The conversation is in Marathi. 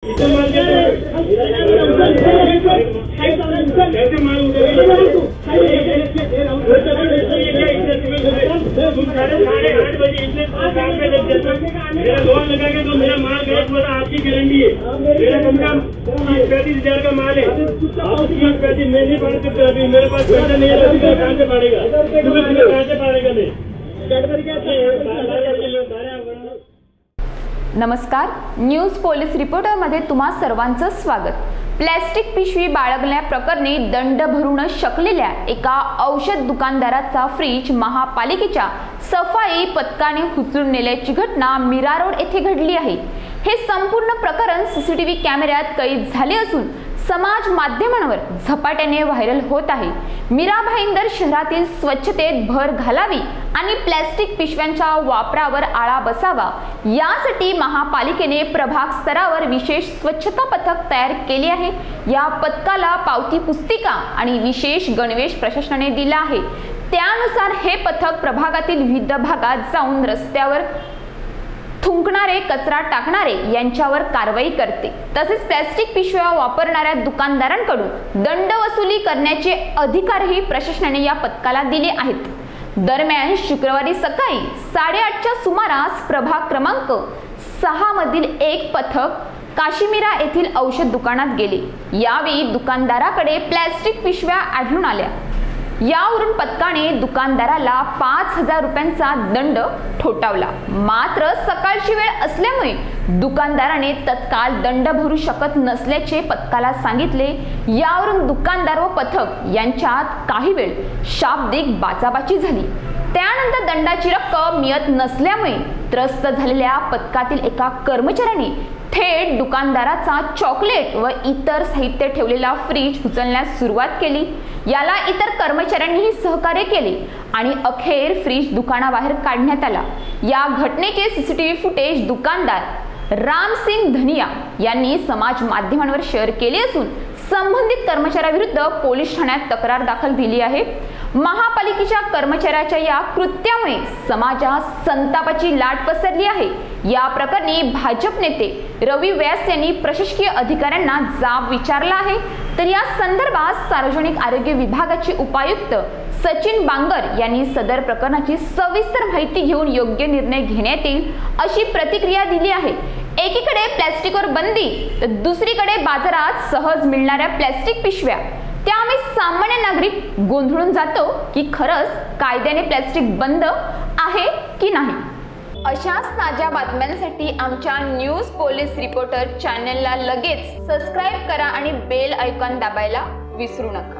मेरा लोन लगा के तो मेरा माल गया तो आपकी गारंटी है। मेरा कम से कम 35,000 का माल है। मैं नहीं पढ़ सकता, अभी मेरे पास पैसा नहीं है, कहाँ से पड़ेगा? कहाँ से पड़ेगा? नमस्कार, न्यूज पोलीस रिपोर्टर मध्ये तुम्हा सर्वांचं स्वागत। प्लॅस्टिक पिशवी बाळगल्याप्रकरणी दंड भरू न शकलेल्या एका औषध दुकानदाराचा फ्रीज महापालिकेच्या सफाई पथकाने उचलून नेल्याची घटना मीरा रोड येथे घडली आहे। हे संपूर्ण प्रकरण सीसीटीव्ही कॅमेऱ्यात कैद झाले असून समाज माध्यमांवर झपाट्याने व्हायरल होत आहे। मीरा भाईंदर शहरातील स्वच्छतेत भर घालावी आणि प्लॅस्टिक पिशव्यांच्या वापरावर आळा बसावा यासाठी महापालिकेने प्रभाग स्तरावर विशेष स्वच्छता पथक तयार केले आहे। या पथकाला पावती पुस्तिका आणि विशेष गणवेश प्रशासनाने दिला आहे। त्यानुसार हे पथक प्रभागातील विविध भागात जाऊन रस्त्यावर थुंकणारे, कचरा टाकणारे यांच्यावर कारवाई करते। तसेच प्लॅस्टिक पिशव्या वापरणाऱ्या दुकानदारांकडून दंड वसुली करण्याचे अधिकारही प्रशासनाने या पथकाला दिले आहेत। दरम्यान शुक्रवारी सकाळी 8:30च्या सुमारास प्रभाग क्रमांक 6 मधील एक पथक काशीमीरा येथील औषध दुकानात गेले। यावेळी दुकानदाराकडे प्लॅस्टिक पिशव्या आढळून आल्या। यावरून पथकाने दुकानदाराला 5,000 रुपयांचा दंड ठोठावला। मात्र सकाळची वेळ असल्यामुळे दुकानदाराने तत्काळ दंड भरू शकत नसल्याचे पथकाला सांगितले। यावरून दुकानदार व पथक यांच्यात काही वेळ शाब्दिक बाचाबाची झाली। त्यानंतर दंडाची रक्कम मिळत नसल्यामुळे त्रस्त झालेल्या पथकातील एका कर्मचाऱ्याने थेट दुकानदाराचा चॉकलेट व इतर साहित्य ठेवलेला फ्रीज उचलण्यास सुरुवात केली। याला इतर कर्मचाऱ्यांनीही सहकार्य केले आणि अखेर फ्रीज दुकानाबाहेर काढण्यात आला। या घटनेचे सीसीटीव्ही फुटेज दुकानदार रामसिंग धनिया यांनी समाज माध्यमांवर शेअर केले असून संबंधित कर्मचाऱ्याविरुद्ध पोलीस ठाण्यात तक्रार दाखल दिली आहे। महापालिकेच्या कर्मचाऱ्याच्या या कृत्यामुळे समाजात संतापाची लाट पसरली आहे। या प्रकरणी भाजप नेते रवी व्यास यांनी प्रशासकीय अधिकाऱ्यांना जाब विचारला आहे। तर या संदर्भात सार्वजनिक आरोग्य विभागाचे उपायुक्त सचिन बांगर यांनी सदर प्रकरणाची सविस्तर माहिती घेऊन योग्य निर्णय घेण्यात येईल अशी प्रतिक्रिया दिली आहे। एकीकडे प्लॅस्टिकवर बंदी तर दुसरीकडे बाजारात सहज मिळणाऱ्या प्लॅस्टिक पिशव्या, त्यामुळे सामान्य नागरिक गोंधळून जातो की खरंच कायद्याने प्लॅस्टिक बंद आहे की नाही। अशाच ताज्या बातम्यांसाठी आमच्या न्यूज पोलीस रिपोर्टर चॅनलला लगेच सबस्क्राइब करा आणि बेल आयकॉन दाबायला विसरू नका।